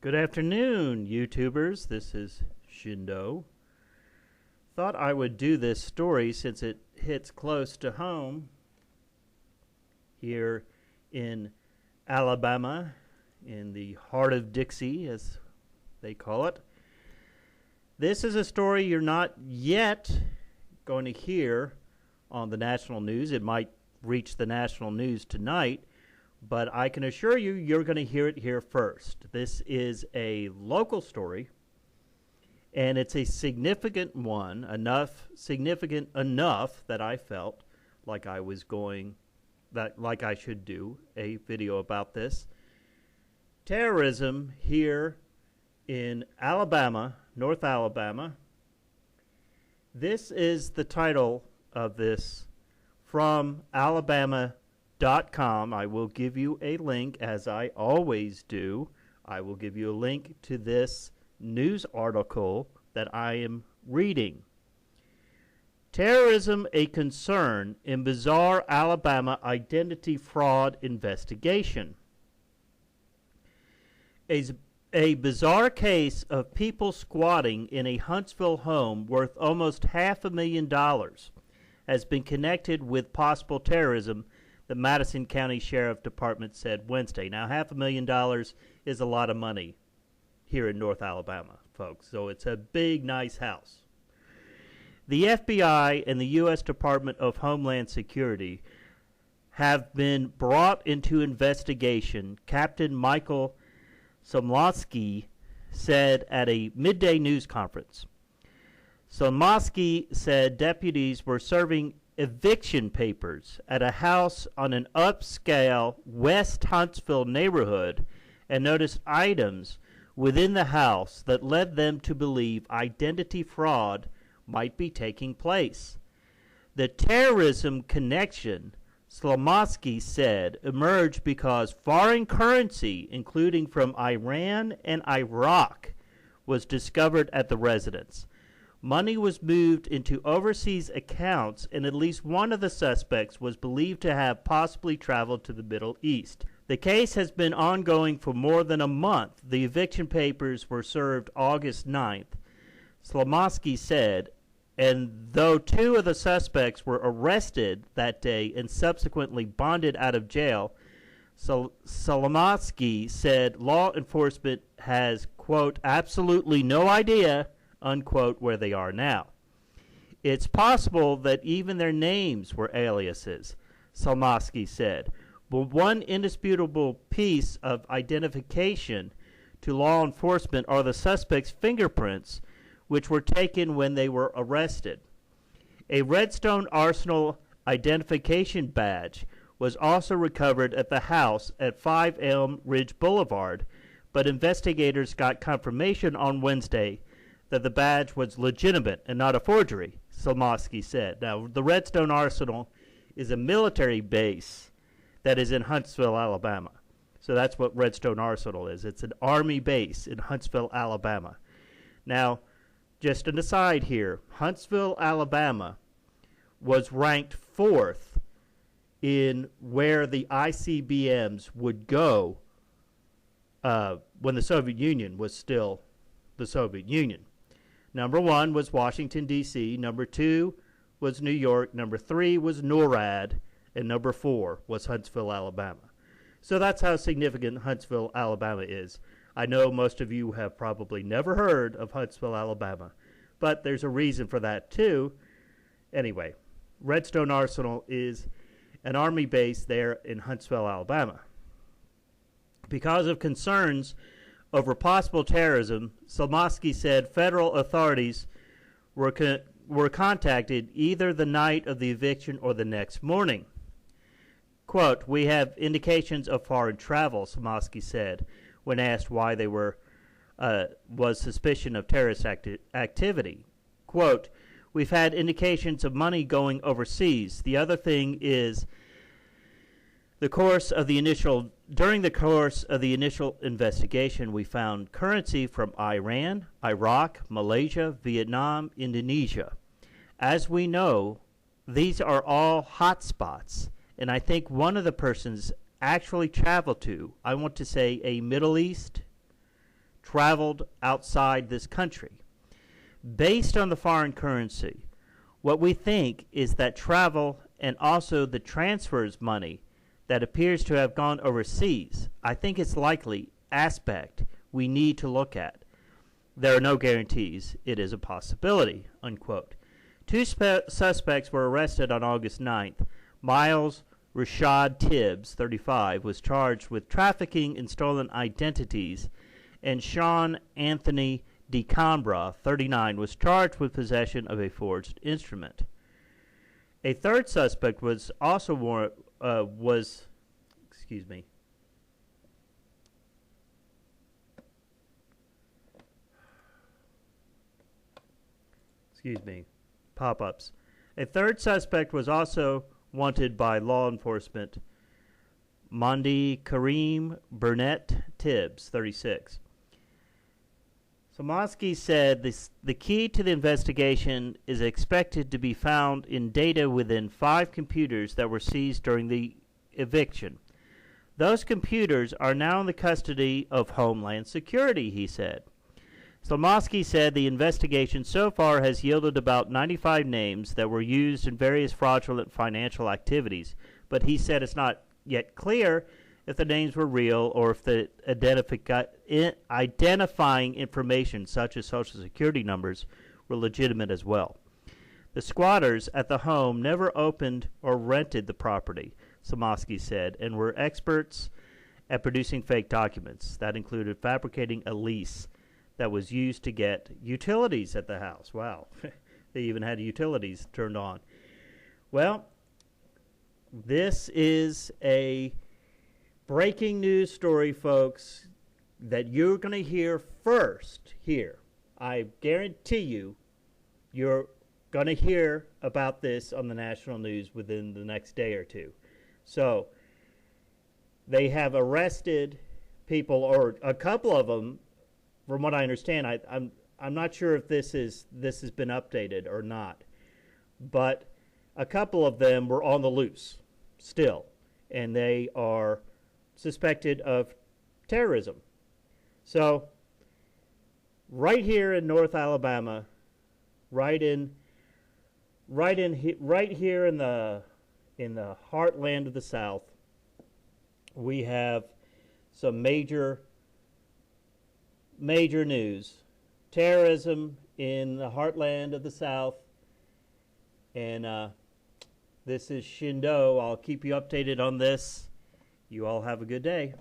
Good afternoon, YouTubers. This is Shindo. Thought I would do this story since it hits close to home here in Alabama, in the heart of Dixie, as they call it. This is a story you're not yet going to hear on the national news. It might reach the national news tonight, but I can assure you, you're going to hear it here first. This is a local story, and it's a significant one, significant enough that I felt like I should do a video about this. Terrorism here in Alabama, North Alabama. This is the title of this from Alabama.com. I will give you a link, as I always do. I will give you a link to this news article that I am reading. Terrorism a concern in bizarre Alabama identity fraud investigation. A bizarre case of people squatting in a Huntsville home worth almost $500,000 has been connected with possible terrorism, the Madison County Sheriff Department said Wednesday. Now, $500,000 is a lot of money here in North Alabama, folks, so it's a big, nice house. The FBI and the U.S. Department of Homeland Security have been brought into investigation, Captain Michael Somlosky said at a midday news conference. Somlosky said deputies were serving eviction papers at a house on an upscale West Huntsville neighborhood and noticed items within the house that led them to believe identity fraud might be taking place. The terrorism connection, Slomosky said, emerged because foreign currency, including from Iran and Iraq, was discovered at the residence. Money was moved into overseas accounts, and at least one of the suspects was believed to have possibly traveled to the Middle East. The case has been ongoing for more than a month. The eviction papers were served August 9th, Slomosky said, and though two of the suspects were arrested that day and subsequently bonded out of jail, Slomosky said law enforcement has, quote, absolutely no idea, unquote, where they are now. It's possible that even their names were aliases, Salmosky said. But one indisputable piece of identification to law enforcement are the suspects' fingerprints, which were taken when they were arrested. A Redstone Arsenal identification badge was also recovered at the house at 5 Elm Ridge Boulevard, but investigators got confirmation on Wednesday that the badge was legitimate and not a forgery, Salmosky said. Now, the Redstone Arsenal is a military base that is in Huntsville, Alabama. So that's what Redstone Arsenal is. It's an Army base in Huntsville, Alabama. Now, just an aside here, Huntsville, Alabama was ranked 4th in where the ICBMs would go when the Soviet Union was still the Soviet Union. Number 1 was Washington, D.C. Number 2 was New York. Number 3 was NORAD. And number 4 was Huntsville, Alabama. So that's how significant Huntsville, Alabama is. I know most of you have probably never heard of Huntsville, Alabama, but there's a reason for that too. Anyway, Redstone Arsenal is an Army base there in Huntsville, Alabama. Because of concerns over possible terrorism, Salmosky said federal authorities were contacted either the night of the eviction or the next morning. Quote, we have indications of foreign travel, Salmosky said, when asked why they was suspicion of terrorist activity. Quote, we've had indications of money going overseas. The other thing is during the course of the initial investigation, we found currency from Iran, Iraq, Malaysia, Vietnam, Indonesia. As we know, these are all hot spots, and I think one of the persons actually traveled to, I want to say, a Middle East traveled outside this country. Based on the foreign currency, what we think is that travel and also the transfers money that appears to have gone overseas, I think it's likely aspect we need to look at. There are no guarantees. It is a possibility, unquote. Two suspects were arrested on August 9th. Miles Rashad Tibbs, 35, was charged with trafficking in stolen identities, and Sean Anthony DeCambra, 39, was charged with possession of a forged instrument. A third suspect was also pop-ups. A third suspect was also wanted by law enforcement, Mondi Kareem Burnett Tibbs, 36. Somosky said the key to the investigation is expected to be found in data within 5 computers that were seized during the eviction. Those computers are now in the custody of Homeland Security, he said. Somosky said the investigation so far has yielded about 95 names that were used in various fraudulent financial activities, but he said it's not yet clear if the names were real or if the identifying information, such as Social Security numbers, were legitimate as well. The squatters at the home never opened or rented the property, Somosky said, and were experts at producing fake documents. That included fabricating a lease that was used to get utilities at the house. Wow. They even had utilities turned on. Well, this is a breaking news story, folks, that you're going to hear first here. I guarantee you're going to hear about this on the national news within the next day or two. So they have arrested people, or a couple of them, from what I understand. I'm not sure if this has been updated or not, but a couple of them were on the loose still, and they are suspected of terrorism. So right here in North Alabama, right here in the heartland of the South, we have some major news. Terrorism in the heartland of the South. And this is Shindo. I'll keep you updated on this. You all have a good day.